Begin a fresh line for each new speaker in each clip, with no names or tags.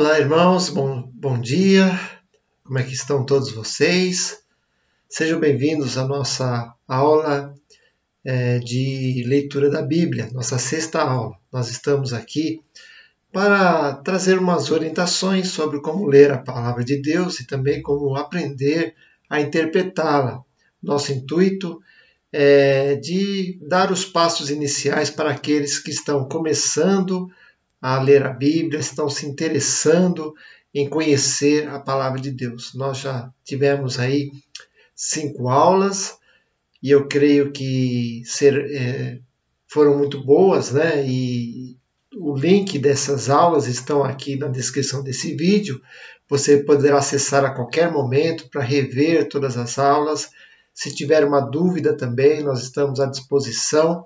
Olá, irmãos, bom dia, como é que estão todos vocês? Sejam bem-vindos à nossa aula de leitura da Bíblia, nossa sexta aula. Nós estamos aqui para trazer umas orientações sobre como ler a Palavra de Deus e também como aprender a interpretá-la. Nosso intuito é de dar os passos iniciais para aqueles que estão começando a ler a Bíblia, estão se interessando em conhecer a Palavra de Deus. Nós já tivemos aí 5 aulas e eu creio que foram muito boas, né? E o link dessas aulas estão aqui na descrição desse vídeo. Você poderá acessar a qualquer momento para rever todas as aulas. Se tiver uma dúvida também, nós estamos à disposição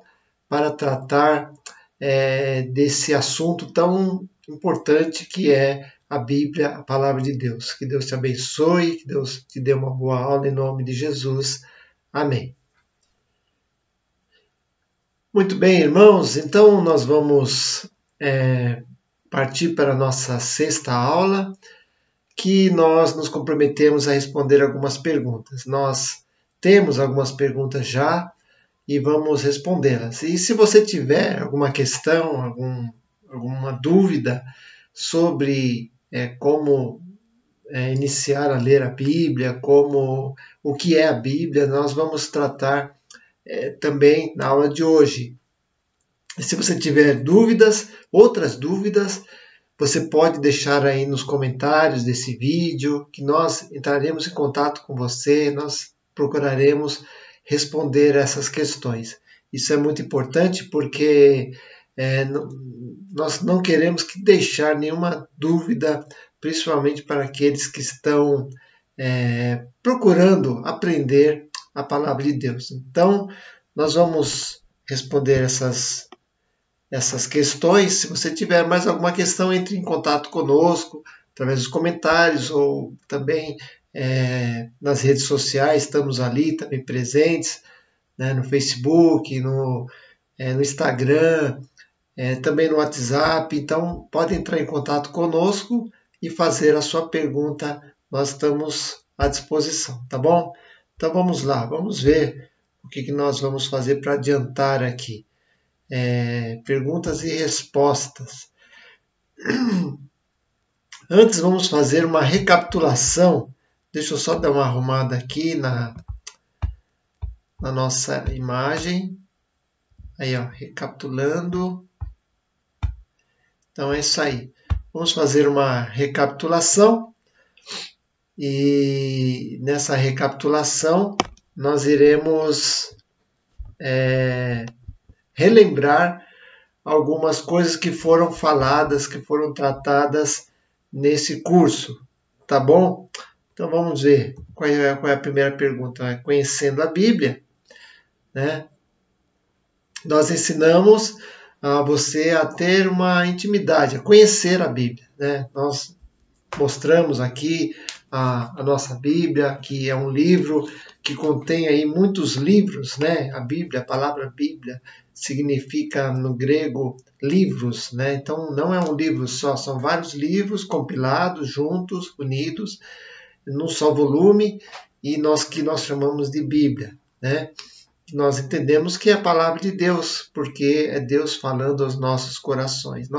para tratar desse assunto tão importante que é a Bíblia, a Palavra de Deus. Que Deus te abençoe, que Deus te dê uma boa aula em nome de Jesus. Amém. Muito bem, irmãos, então nós vamos partir para a nossa sexta aula, que nós nos comprometemos a responder algumas perguntas. Nós temos algumas perguntas já, e vamos respondê-las. E se você tiver alguma questão, alguma dúvida sobre como iniciar a ler a Bíblia, o que é a Bíblia, nós vamos tratar também na aula de hoje. E se você tiver dúvidas, outras dúvidas, você pode deixar aí nos comentários desse vídeo, que nós entraremos em contato com você, nós procuraremos responder essas questões. Isso é muito importante porque nós não queremos deixar nenhuma dúvida, principalmente para aqueles que estão procurando aprender a Palavra de Deus. Então, nós vamos responder essas questões. Se você tiver mais alguma questão, entre em contato conosco através dos comentários ou também nas redes sociais, estamos ali também presentes, né, no Facebook, no Instagram, também no WhatsApp. Então, pode entrar em contato conosco e fazer a sua pergunta. Nós estamos à disposição, tá bom? Então, vamos lá, vamos ver o que nós vamos fazer para adiantar aqui. Perguntas e respostas. Antes, vamos fazer uma recapitulação. Deixa eu só dar uma arrumada aqui na nossa imagem. Aí, ó, recapitulando. Então, é isso aí. Vamos fazer uma recapitulação. E nessa recapitulação, nós iremos relembrar algumas coisas que foram faladas, que foram tratadas nesse curso. Tá bom? Então vamos ver qual é a primeira pergunta. Conhecendo a Bíblia, né? Nós ensinamos a você a ter uma intimidade, a conhecer a Bíblia, né? Nós mostramos aqui a nossa Bíblia, que é um livro que contém aí muitos livros, né? A Bíblia, a palavra Bíblia, significa no grego livros, né? Então não é um livro só, são vários livros compilados, juntos, unidos, num só volume, e que nós chamamos de Bíblia, né? Nós entendemos que é a palavra de Deus, porque é Deus falando aos nossos corações.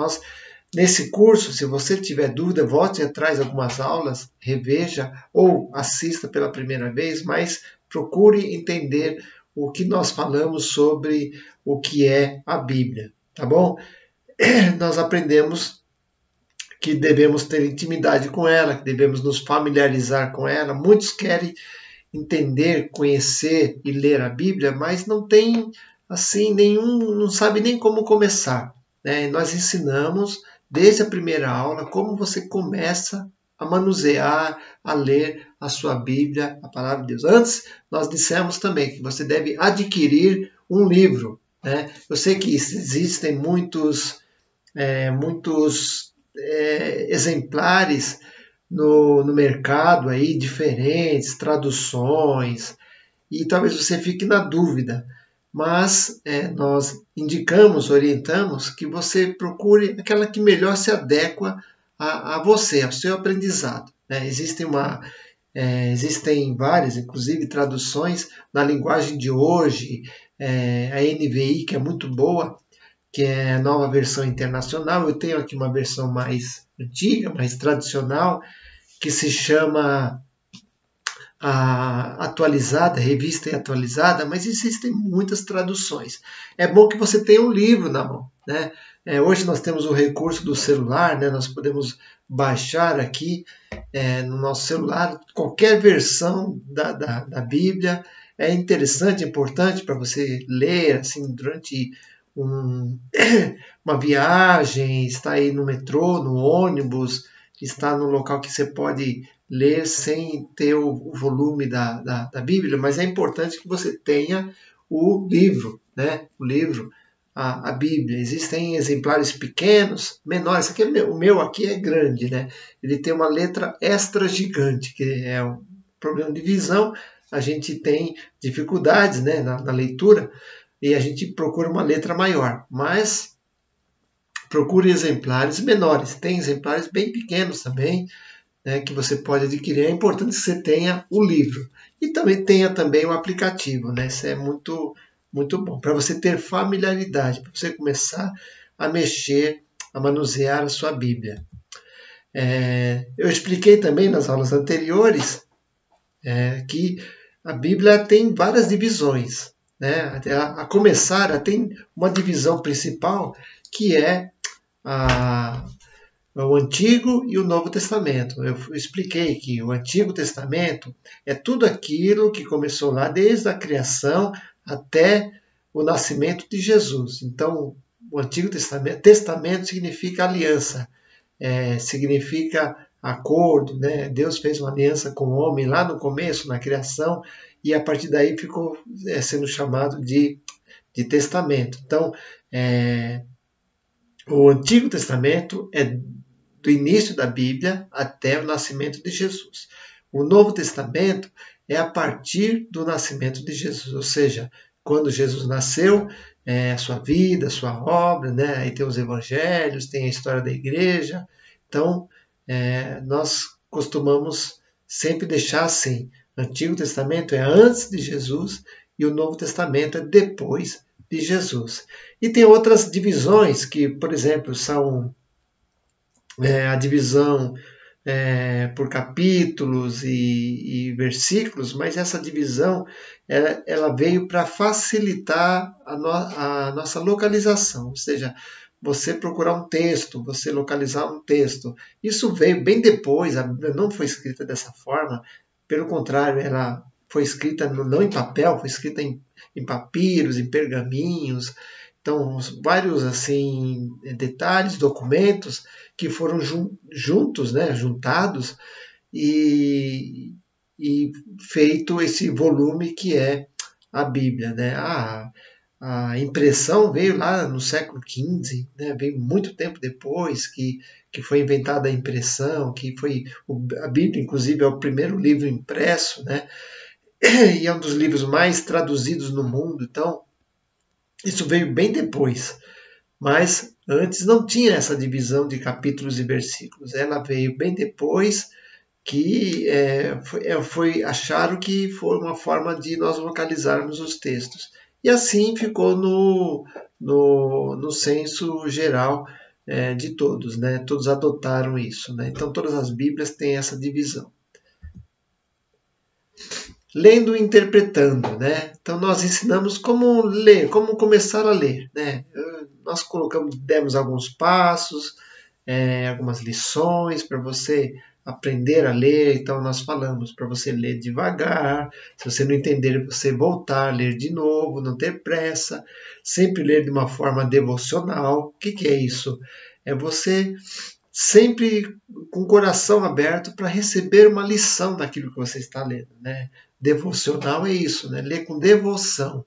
Nesse curso, se você tiver dúvida, volte atrás algumas aulas, reveja ou assista pela primeira vez, mas procure entender o que nós falamos sobre o que é a Bíblia, tá bom? Nós aprendemos que devemos ter intimidade com ela, que devemos nos familiarizar com ela. Muitos querem entender, conhecer e ler a Bíblia, mas não tem assim não sabe nem como começar, né? Nós ensinamos desde a primeira aula como você começa a manusear, a ler a sua Bíblia, a palavra de Deus. Antes, nós dissemos também que você deve adquirir um livro, né? Eu sei que existem muitos exemplares no mercado aí, diferentes, traduções, e talvez você fique na dúvida, mas nós indicamos, orientamos que você procure aquela que melhor se adequa a você, ao seu aprendizado, né? Existem várias, inclusive, traduções na linguagem de hoje, a NVI, que é muito boa, que é a nova versão internacional. Eu tenho aqui uma versão mais antiga, mais tradicional, que se chama a atualizada, revista e atualizada, mas existem muitas traduções. É bom que você tenha um livro na mão, né? Hoje nós temos o recurso do celular, né? Nós podemos baixar aqui no nosso celular qualquer versão da Bíblia. É interessante, importante para você ler assim durante uma viagem, está aí no metrô, no ônibus, está no local que você pode ler sem ter o volume da Bíblia, mas é importante que você tenha o livro, né? O livro, a Bíblia. Existem exemplares pequenos, menores. Aqui o meu aqui é grande, né? Ele tem uma letra extra gigante, que é um problema de visão. A gente tem dificuldades, né, na leitura e a gente procura uma letra maior, mas procure exemplares menores. Tem exemplares bem pequenos também, né, que você pode adquirir. É importante que você tenha o livro e também tenha também o aplicativo, né? Isso é muito bom para você ter familiaridade, para você começar a mexer, a manusear a sua Bíblia. Eu expliquei também nas aulas anteriores que a Bíblia tem várias divisões, né? A começar, ela tem uma divisão principal que é o Antigo e o Novo Testamento. Eu expliquei que o Antigo Testamento é tudo aquilo que começou lá desde a criação até o nascimento de Jesus. Então, o Antigo Testamento significa aliança, significa acordo, né? Deus fez uma aliança com o homem lá no começo, na criação, e a partir daí ficou sendo chamado de testamento. Então, o Antigo Testamento é do início da Bíblia até o nascimento de Jesus. O Novo Testamento é a partir do nascimento de Jesus, ou seja, quando Jesus nasceu, a sua vida, a sua obra, né? Aí tem os evangelhos, tem a história da igreja. Então, nós costumamos sempre deixar assim: o Antigo Testamento é antes de Jesus e o Novo Testamento é depois de Jesus. E tem outras divisões que, por exemplo, são a divisão por capítulos e versículos, mas essa divisão ela veio para facilitar a nossa localização, ou seja, você procurar um texto, você localizar um texto. Isso veio bem depois, a Bíblia não foi escrita dessa forma, pelo contrário, ela foi escrita não em papel, foi escrita em papiros, em pergaminhos. Então, vários assim detalhes, documentos que foram juntos, né, juntados e feito esse volume que é a Bíblia, né? A impressão veio lá no século XV, né? Veio muito tempo depois que foi inventada a impressão, que foi a Bíblia, inclusive, é o primeiro livro impresso, né? E é um dos livros mais traduzidos no mundo. Então, isso veio bem depois. Mas antes não tinha essa divisão de capítulos e versículos. Ela veio bem depois que acharam que foi uma forma de nós localizarmos os textos. E assim ficou no senso geral de todos, né? Todos adotaram isso, né? Então todas as Bíblias têm essa divisão. Lendo e interpretando, né? Então nós ensinamos como ler, como começar a ler, né? Nós demos alguns passos, algumas lições para você aprender a ler. Então nós falamos para você ler devagar, se você não entender, você voltar, ler de novo, não ter pressa, sempre ler de uma forma devocional. O que é isso? É você sempre com o coração aberto para receber uma lição daquilo que você está lendo, né? Devocional é isso, né? Ler com devoção.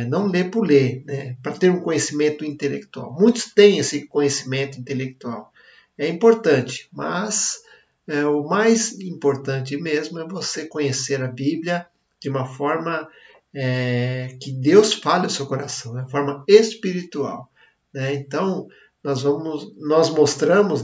Não ler por ler, né? Para ter um conhecimento intelectual. Muitos têm esse conhecimento intelectual. É importante, mas o mais importante mesmo é você conhecer a Bíblia de uma forma que Deus fale ao seu coração, de forma espiritual, né? Então, nós mostramos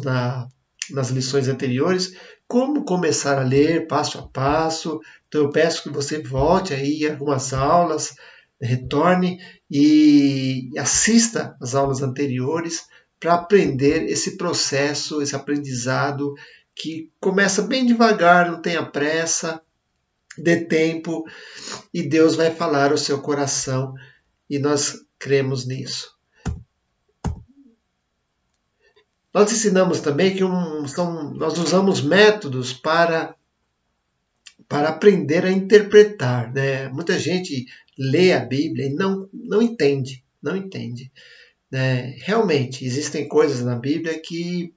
nas lições anteriores, como começar a ler passo a passo. Então eu peço que você volte aí a algumas aulas, retorne e assista às aulas anteriores para aprender esse processo, esse aprendizado que começa bem devagar, não tenha pressa, dê tempo e Deus vai falar ao seu coração e nós cremos nisso. Nós ensinamos também que nós usamos métodos para aprender a interpretar, né? Muita gente lê a Bíblia e não entende. Né? Realmente, existem coisas na Bíblia que,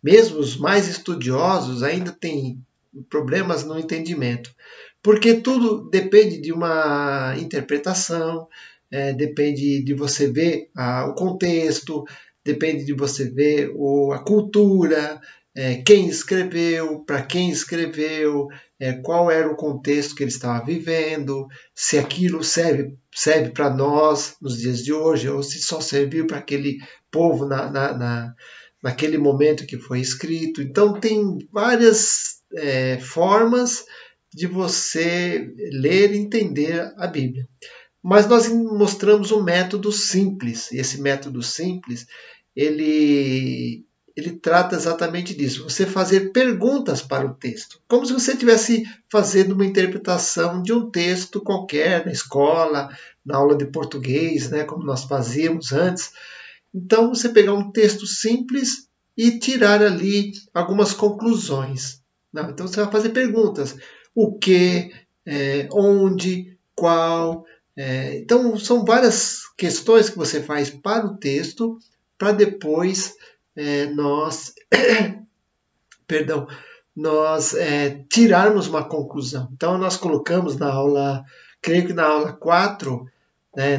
mesmo os mais estudiosos, ainda têm problemas no entendimento. Porque tudo depende de uma interpretação, depende de você ver o contexto, depende de você ver a cultura, quem escreveu, para quem escreveu, qual era o contexto que ele estava vivendo, se aquilo serve para nós nos dias de hoje, ou se só serviu para aquele povo naquele momento que foi escrito. Então tem várias formas de você ler e entender a Bíblia. Mas nós mostramos um método simples, e esse método simples, ele trata exatamente disso, você fazer perguntas para o texto, como se você estivesse fazendo uma interpretação de um texto qualquer, na escola, na aula de português, né, como nós fazíamos antes. Então, você pegar um texto simples e tirar ali algumas conclusões. Não, então, você vai fazer perguntas. O que, onde, qual. Então, são várias questões que você faz para o texto, para depois nós tirarmos uma conclusão. Então, nós colocamos na aula, creio que na aula 4,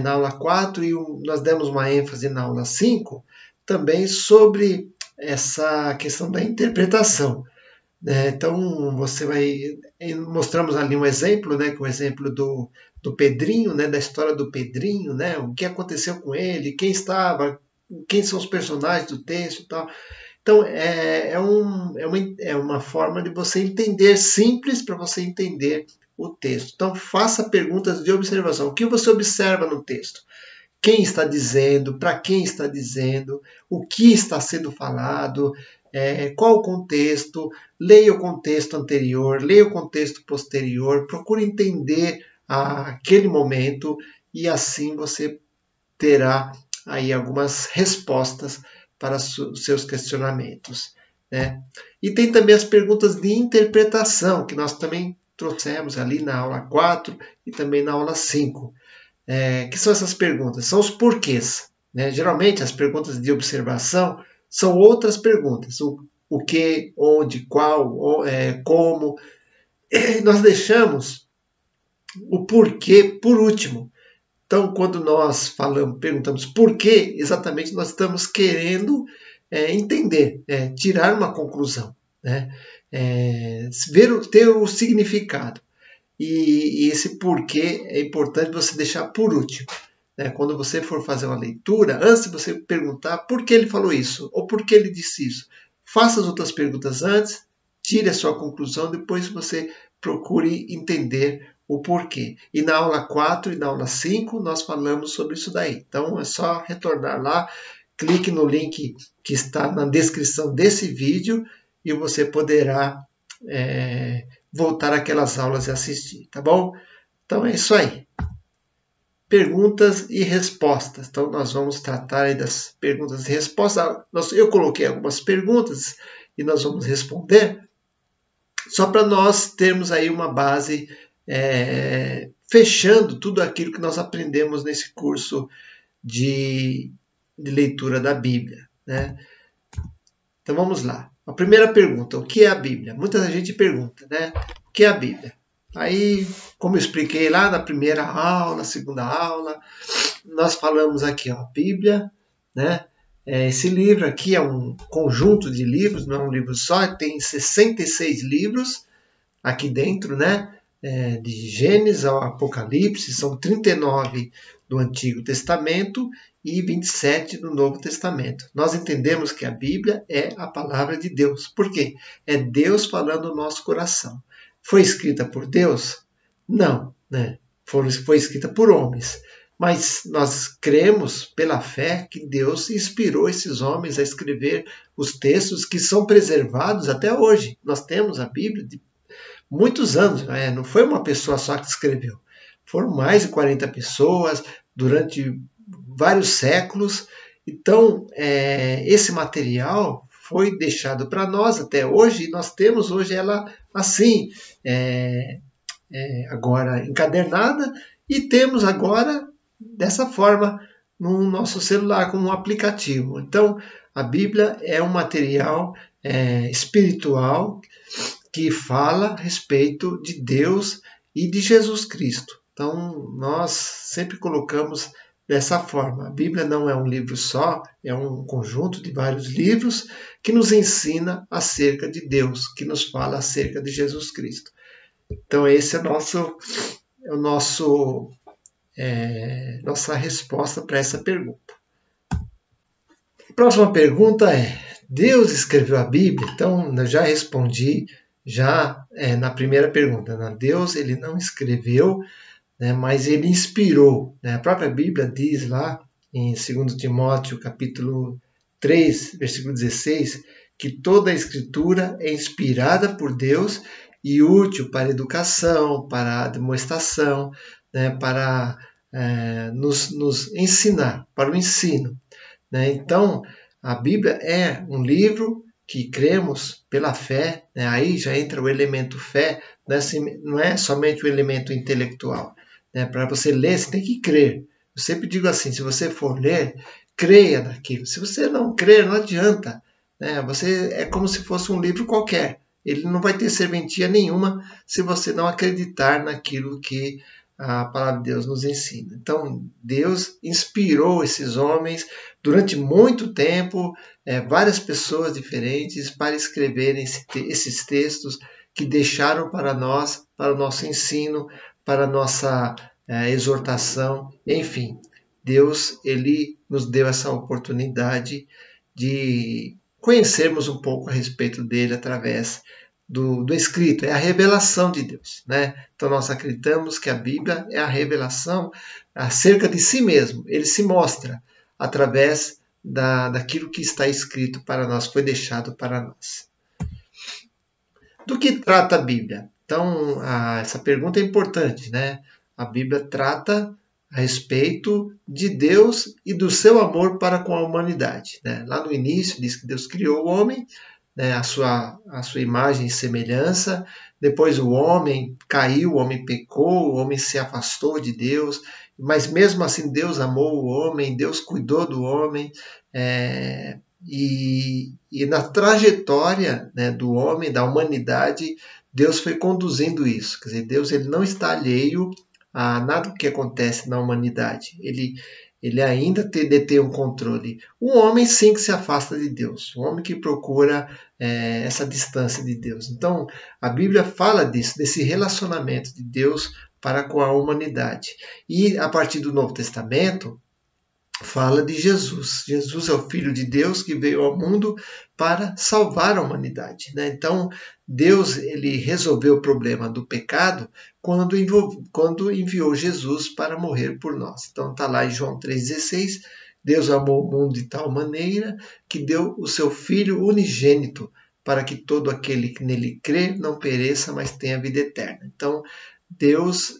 na aula 4 e nós demos uma ênfase na aula 5, também sobre essa questão da interpretação. Então, mostramos ali um exemplo, que é o exemplo do Pedrinho, da história do Pedrinho, o que aconteceu com ele, quem estava, quem são os personagens do texto e tal. Então, é uma forma de você entender, simples para você entender o texto. Então, faça perguntas de observação. O que você observa no texto? Quem está dizendo? Para quem está dizendo? O que está sendo falado? Qual o contexto? Leia o contexto anterior, leia o contexto posterior, procure entender aquele momento e assim você terá aí algumas respostas para os seus questionamentos. Né? E tem também as perguntas de interpretação, que nós também trouxemos ali na aula 4 e também na aula 5. Que são essas perguntas? São os porquês. Né? Geralmente as perguntas de observação são outras perguntas. O que, onde, qual, como. E nós deixamos o porquê por último. Então, quando nós perguntamos por quê, exatamente nós estamos querendo entender, tirar uma conclusão, né? Ter o significado. E esse porquê é importante você deixar por último. Né? Quando você for fazer uma leitura, antes de você perguntar por que ele falou isso, ou por que ele disse isso, faça as outras perguntas antes, tire a sua conclusão, depois você procure entender o porquê. E na aula 4 e na aula 5 nós falamos sobre isso daí. Então é só retornar lá, clique no link que está na descrição desse vídeo e você poderá voltar àquelas aulas e assistir, tá bom? Então é isso aí. Perguntas e respostas. Então nós vamos tratar aí das perguntas e respostas. Eu coloquei algumas perguntas e nós vamos responder, só para nós termos aí uma base fechando tudo aquilo que nós aprendemos nesse curso de leitura da Bíblia. Né? Então vamos lá. A primeira pergunta, o que é a Bíblia? Muita gente pergunta, né? O que é a Bíblia? Aí, como eu expliquei lá na primeira aula, segunda aula, nós falamos aqui, ó, Bíblia, né? Esse livro aqui é um conjunto de livros, não é um livro só, tem 66 livros aqui dentro, né? De Gênesis ao Apocalipse, são 39 do Antigo Testamento e 27 do Novo Testamento. Nós entendemos que a Bíblia é a palavra de Deus. Por quê? É Deus falando no nosso coração. Foi escrita por Deus? Não, né? Foi escrita por homens. Mas nós cremos pela fé que Deus inspirou esses homens a escrever os textos que são preservados até hoje. Nós temos a Bíblia de muitos anos, né? Não foi uma pessoa só que escreveu. Foram mais de 40 pessoas durante vários séculos. Então, esse material foi deixado para nós até hoje e nós temos hoje ela assim, agora encadernada, e temos agora dessa forma no nosso celular como um aplicativo. Então, a Bíblia é um material espiritual que fala a respeito de Deus e de Jesus Cristo. Então, nós sempre colocamos dessa forma. A Bíblia não é um livro só, é um conjunto de vários livros que nos ensina acerca de Deus, que nos fala acerca de Jesus Cristo. Então, esse é nossa resposta para essa pergunta. A próxima pergunta é: Deus escreveu a Bíblia? Então, eu já respondi na primeira pergunta. Né? Deus ele não escreveu, né, mas ele inspirou. Né? A própria Bíblia diz lá em 2 Timóteo capítulo 3, versículo 16, que toda a Escritura é inspirada por Deus e útil para a educação, para a demonstração, né, para nos ensinar, para o ensino. Né? Então, a Bíblia é um livro que cremos pela fé, né? Aí já entra o elemento fé, não é somente o elemento intelectual. Né? Para você ler, você tem que crer. Eu sempre digo assim, se você for ler, creia naquilo. Se você não crer, não adianta. Né? É como se fosse um livro qualquer. Ele não vai ter serventia nenhuma se você não acreditar naquilo que a palavra de Deus nos ensina. Então, Deus inspirou esses homens durante muito tempo, várias pessoas diferentes, para escreverem esses textos que deixaram para nós, para o nosso ensino, para a nossa exortação. Enfim, Deus ele nos deu essa oportunidade de conhecermos um pouco a respeito dele através do escrito, é a revelação de Deus. Né? Então nós acreditamos que a Bíblia é a revelação acerca de si mesmo. Ele se mostra através daquilo que está escrito para nós, foi deixado para nós. Do que trata a Bíblia? Então, essa pergunta é importante. Né? A Bíblia trata a respeito de Deus e do seu amor para com a humanidade. Né? Lá no início diz que Deus criou o homem, né, a sua imagem e semelhança. Depois o homem caiu, o homem pecou, o homem se afastou de Deus, mas mesmo assim Deus amou o homem, Deus cuidou do homem, e na trajetória, né, do homem, da humanidade, Deus foi conduzindo isso. Quer dizer, Deus ele não está alheio a nada que acontece na humanidade. Ele ainda detém um controle. O homem sim que se afasta de Deus. O homem que procura essa distância de Deus. Então, a Bíblia fala disso, desse relacionamento de Deus para com a humanidade. E a partir do Novo Testamento, fala de Jesus. Jesus é o Filho de Deus que veio ao mundo para salvar a humanidade. Né? Então, Deus ele resolveu o problema do pecado quando enviou Jesus para morrer por nós. Então, está lá em João 3,16, Deus amou o mundo de tal maneira que deu o seu Filho unigênito para que todo aquele que nele crê não pereça, mas tenha vida eterna. Então, Deus,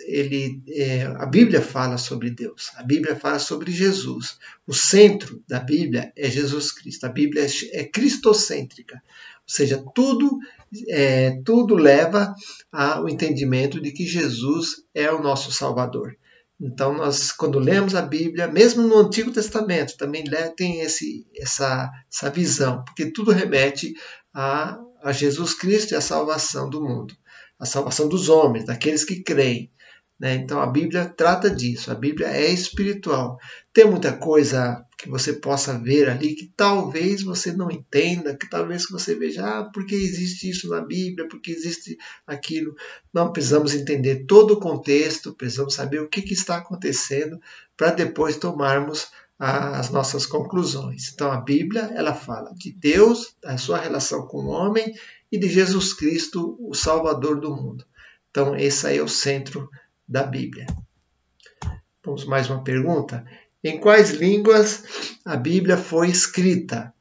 a Bíblia fala sobre Deus, a Bíblia fala sobre Jesus. O centro da Bíblia é Jesus Cristo, a Bíblia é cristocêntrica, ou seja, tudo leva ao entendimento de que Jesus é o nosso Salvador. Então, nós, quando lemos a Bíblia, mesmo no Antigo Testamento, também tem essa visão, porque tudo remete a Jesus Cristo e a salvação do mundo. A salvação dos homens, daqueles que creem. Né? Então a Bíblia trata disso, a Bíblia é espiritual. Tem muita coisa que você possa ver ali que talvez você não entenda, que talvez você veja, por que existe isso na Bíblia, por que existe aquilo. Não, precisamos entender todo o contexto, precisamos saber o que está acontecendo para depois tomarmos as nossas conclusões. Então a Bíblia, ela fala de Deus, da sua relação com o homem e de Jesus Cristo, o Salvador do mundo. Então esse aí é o centro da Bíblia. Vamos mais uma pergunta. Em quais línguas a Bíblia foi escrita?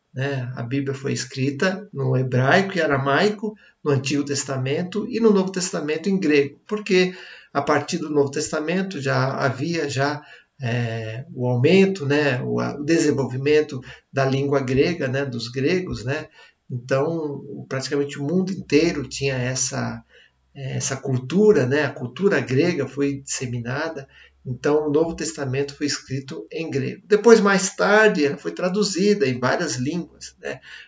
A Bíblia foi escrita no hebraico e aramaico, no Antigo Testamento e no Novo Testamento em grego, porque a partir do Novo Testamento já havia o aumento, o desenvolvimento da língua grega, dos gregos, Então praticamente o mundo inteiro tinha essa cultura, a cultura grega foi disseminada. Então, o Novo Testamento foi escrito em grego. Depois, mais tarde, ela foi traduzida em várias línguas,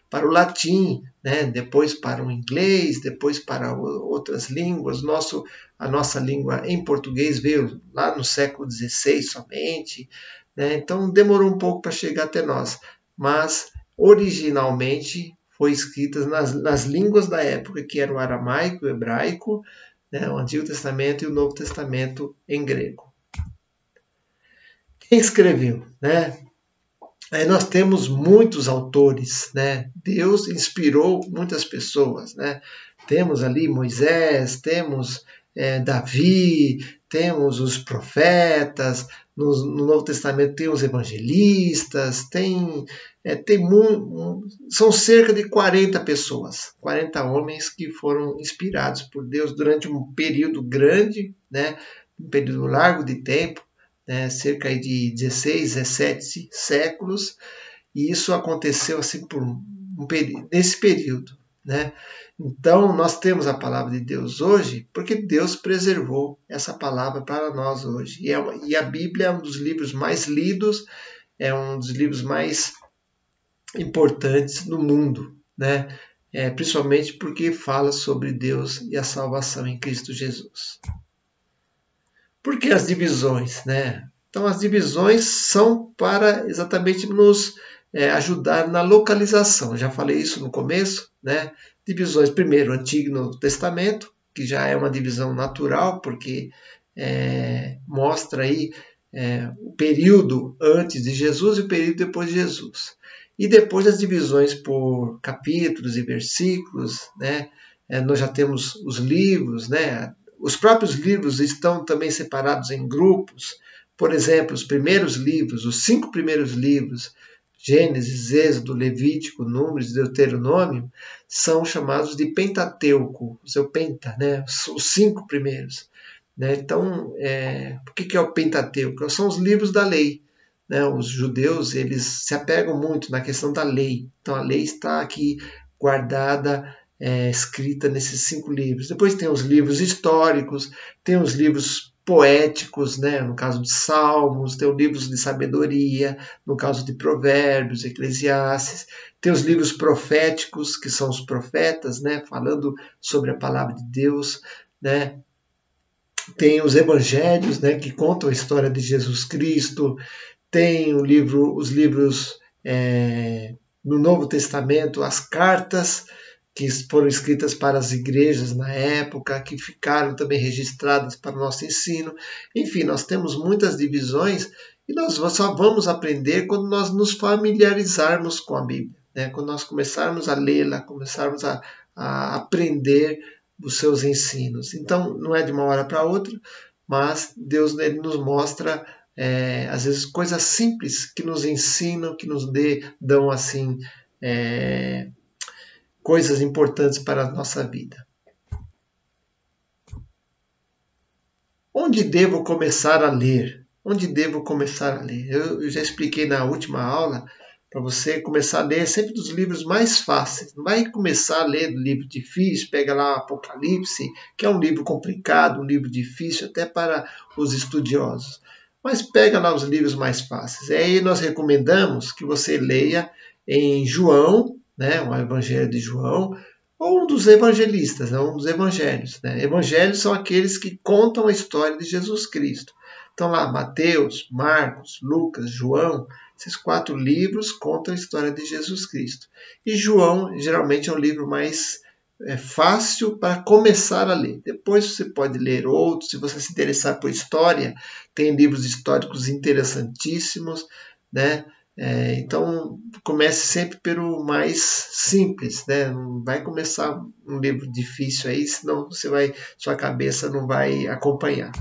para o latim, depois para o inglês, depois para outras línguas. A nossa língua em português veio lá no século XVI somente. Então, demorou um pouco para chegar até nós. Mas, originalmente, foi escrita nas línguas da época, que era o aramaico, o hebraico, o Antigo Testamento e o Novo Testamento em grego. Quem escreveu? Aí nós temos muitos autores. Deus inspirou muitas pessoas. Temos ali Moisés, temos Davi, temos os profetas, no Novo Testamento tem os evangelistas, são cerca de 40 pessoas, 40 homens que foram inspirados por Deus durante um período grande, um período largo de tempo, cerca de 16, 17 séculos, e isso aconteceu assim nesse período. Então, nós temos a palavra de Deus hoje porque Deus preservou essa palavra para nós hoje. E a Bíblia é um dos livros mais lidos, é um dos livros mais importantes do mundo, principalmente porque fala sobre Deus e a salvação em Cristo Jesus. Por que as divisões? Então, as divisões são para exatamente nos ajudar na localização. Já falei isso no começo, Divisões, primeiro, Antigo e Novo Testamento, que já é uma divisão natural, porque mostra aí o período antes de Jesus e o período depois de Jesus. E depois as divisões por capítulos e versículos, nós já temos os livros, Os próprios livros estão também separados em grupos. Por exemplo, os primeiros livros, os 5 primeiros livros, Gênesis, Êxodo, Levítico, Números e Deuteronômio, são chamados de Pentateuco, o seu Penta, os 5 primeiros. Então, o que é o Pentateuco? São os livros da lei. Os judeus, eles se apegam muito na questão da lei. Então, a lei está aqui guardada, escrita nesses 5 livros. Depois tem os livros históricos, tem os livros poéticos, no caso de Salmos, tem os livros de sabedoria, no caso de Provérbios, Eclesiastes, tem os livros proféticos, que são os profetas, falando sobre a palavra de Deus, tem os evangelhos, que contam a história de Jesus Cristo, tem os livros no Novo Testamento, as cartas, que foram escritas para as igrejas na época, que ficaram também registradas para o nosso ensino. Enfim, nós temos muitas divisões e nós só vamos aprender quando nós nos familiarizarmos com a Bíblia, quando nós começarmos a lê-la, começarmos a aprender os seus ensinos. Então, não é de uma hora para outra, mas Deus ele nos mostra, às vezes, coisas simples que nos ensinam, que nos dão assim, coisas importantes para a nossa vida. Onde devo começar a ler? Onde devo começar a ler? Eu já expliquei na última aula para você começar a ler sempre dos livros mais fáceis. Não vai começar a ler do livro difícil, pega lá Apocalipse, que é um livro complicado, um livro difícil até para os estudiosos. Mas pega lá os livros mais fáceis. E aí nós recomendamos que você leia em João, o Evangelho de João, ou um dos evangelistas, um dos evangelhos. Evangelhos são aqueles que contam a história de Jesus Cristo. Então lá, Mateus, Marcos, Lucas, João, esses 4 livros contam a história de Jesus Cristo. E João, geralmente, é um livro mais fácil para começar a ler. Depois você pode ler outros, se você se interessar por história, tem livros históricos interessantíssimos, né? Então, comece sempre pelo mais simples, né? Não vai começar um livro difícil aí, senão sua cabeça não vai acompanhar.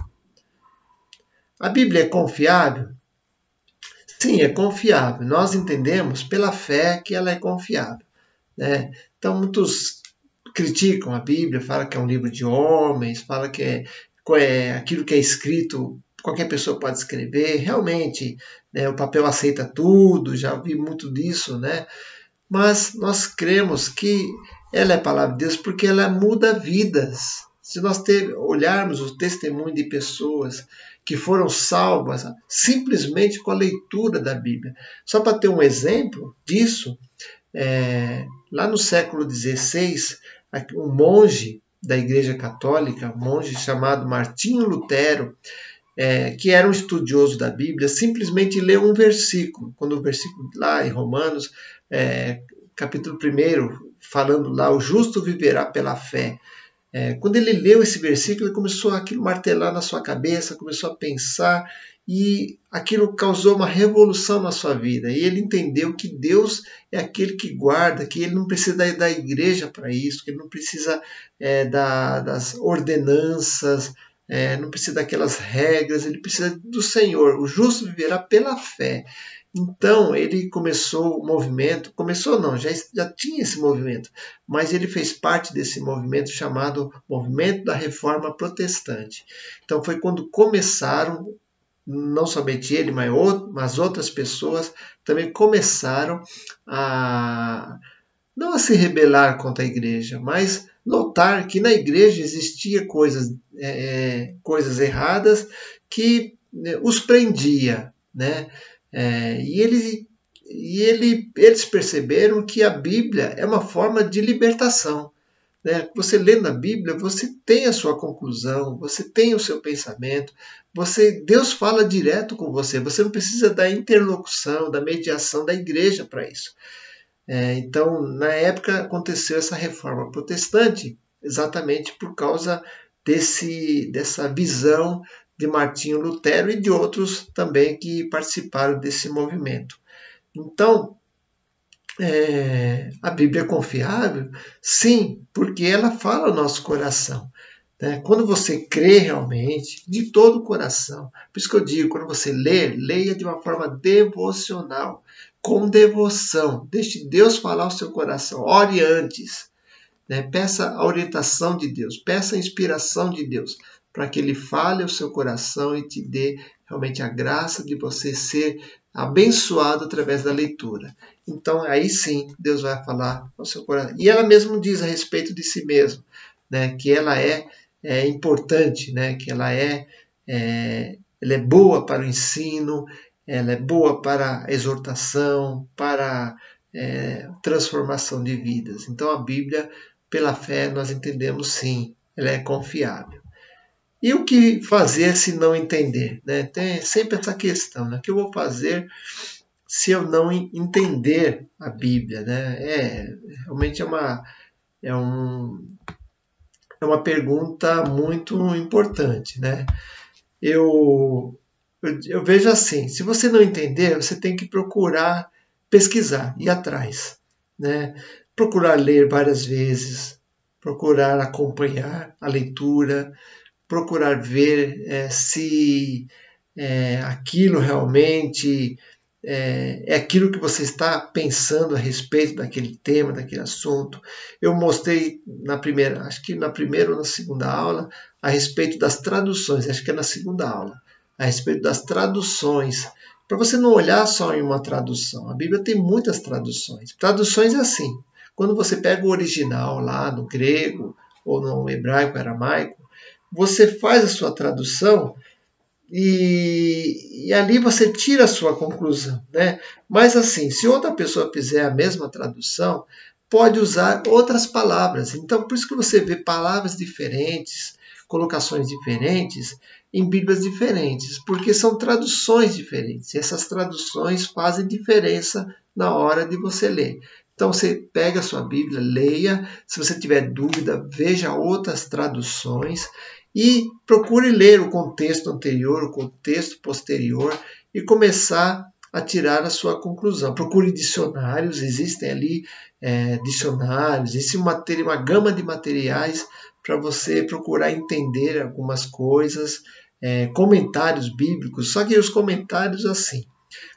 A Bíblia é confiável? Sim, é confiável. Nós entendemos pela fé que ela é confiável, né? Então, muitos criticam a Bíblia, falam que é um livro de homens, falam que é aquilo que é escrito, qualquer pessoa pode escrever. Realmente, né, o papel aceita tudo, já ouvi muito disso, né? Mas nós cremos que ela é a palavra de Deus porque ela muda vidas. Se nós olharmos o testemunho de pessoas que foram salvas simplesmente com a leitura da Bíblia. Só para ter um exemplo disso, lá no século XVI, um monge da Igreja Católica, um monge chamado Martinho Lutero, que era um estudioso da Bíblia, simplesmente leu um versículo. Quando o versículo lá em Romanos, capítulo 1, falando lá, o justo viverá pela fé. Quando ele leu esse versículo, ele começou aquilo martelar na sua cabeça, começou a pensar, e aquilo causou uma revolução na sua vida. E ele entendeu que Deus é aquele que guarda, que ele não precisa da igreja para isso, que ele não precisa das ordenanças, não precisa daquelas regras, ele precisa do Senhor. O justo viverá pela fé. Então ele começou o movimento, começou não, já tinha esse movimento, mas ele fez parte desse movimento chamado Movimento da Reforma Protestante. Então foi quando começaram, não somente ele, mas outras pessoas também começaram não a se rebelar contra a igreja, mas notar que na igreja existia coisas erradas que os prendia, né? Eles perceberam que a Bíblia é uma forma de libertação, né? Você lendo a Bíblia, você tem a sua conclusão, você tem o seu pensamento, Deus fala direto com você, você não precisa da interlocução, da mediação da igreja para isso. Então, na época, aconteceu essa reforma protestante, exatamente por causa dessa visão de Martinho Lutero e de outros também que participaram desse movimento. Então, a Bíblia é confiável? Sim, porque ela fala ao nosso coração. Né? Quando você crê realmente, de todo o coração, por isso que eu digo, quando você leia de uma forma devocional, com devoção, deixe Deus falar ao seu coração, ore antes, né? Peça a orientação de Deus, peça a inspiração de Deus, para que Ele fale ao seu coração e te dê realmente a graça de você ser abençoado através da leitura. Então, aí sim, Deus vai falar ao seu coração. E ela mesma diz a respeito de si mesma, né, que ela é importante, né, que ela é boa para o ensino, ela é boa para a exortação, para transformação de vidas. Então, a Bíblia, pela fé, nós entendemos sim, ela é confiável. E o que fazer se não entender? Né? Tem sempre essa questão, né? O que eu vou fazer se eu não entender a Bíblia? Né? Realmente é uma pergunta muito importante. Né? Eu vejo assim, se você não entender, você tem que procurar pesquisar, ir atrás. Né? Procurar ler várias vezes, procurar acompanhar a leitura, procurar ver se aquilo realmente é aquilo que você está pensando a respeito daquele tema, daquele assunto. Eu mostrei acho que na primeira ou na segunda aula, a respeito das traduções, acho que é na segunda aula, a respeito das traduções, para você não olhar só em uma tradução. A Bíblia tem muitas traduções. Traduções é assim, quando você pega o original lá no grego, ou no hebraico, aramaico, você faz a sua tradução e ali você tira a sua conclusão. Né? Mas assim, se outra pessoa fizer a mesma tradução, pode usar outras palavras. Então, por isso que você vê palavras diferentes, colocações diferentes em Bíblias diferentes, porque são traduções diferentes. E essas traduções fazem diferença na hora de você ler. Então você pega a sua Bíblia, leia, se você tiver dúvida, veja outras traduções e procure ler o contexto anterior, o contexto posterior e começar a tirar a sua conclusão. Procure dicionários, existem ali dicionários, existe uma gama de materiais para você procurar entender algumas coisas, comentários bíblicos, só que os comentários assim.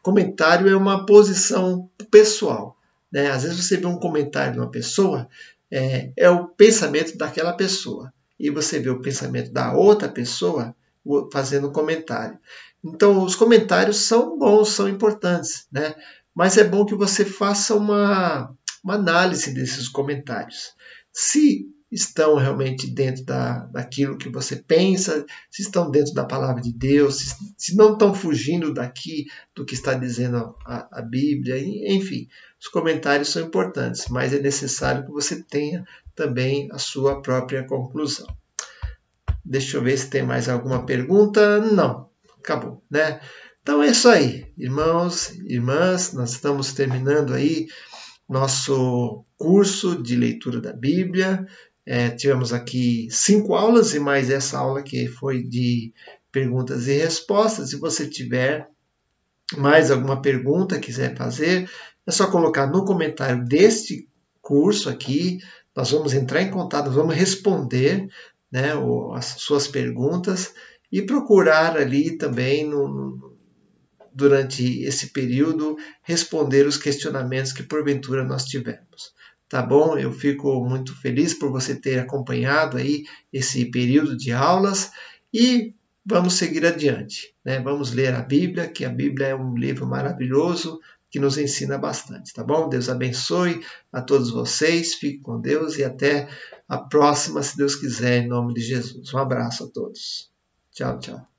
Comentário é uma posição pessoal, né? Às vezes você vê um comentário de uma pessoa, é o pensamento daquela pessoa, e você vê o pensamento da outra pessoa fazendo comentário. Então, os comentários são bons, são importantes, né? Mas é bom que você faça uma análise desses comentários. Se estão realmente dentro daquilo que você pensa, se estão dentro da palavra de Deus, se não estão fugindo do que está dizendo a Bíblia, enfim. Os comentários são importantes, mas é necessário que você tenha também a sua própria conclusão. Deixa eu ver se tem mais alguma pergunta. Não, acabou, né? Então é isso aí, irmãos, irmãs, nós estamos terminando aí nosso curso de leitura da Bíblia. Tivemos aqui 5 aulas e mais essa aula que foi de perguntas e respostas. Se você tiver mais alguma pergunta, quiser fazer, é só colocar no comentário deste curso aqui. Nós vamos entrar em contato, nós vamos responder, né, as suas perguntas e procurar ali também durante esse período responder os questionamentos que porventura nós tivermos. Tá bom? Eu fico muito feliz por você ter acompanhado aí esse período de aulas e vamos seguir adiante, né? Vamos ler a Bíblia, que a Bíblia é um livro maravilhoso que nos ensina bastante, tá bom? Deus abençoe a todos vocês, fique com Deus e até a próxima, se Deus quiser, em nome de Jesus. Um abraço a todos. Tchau, tchau.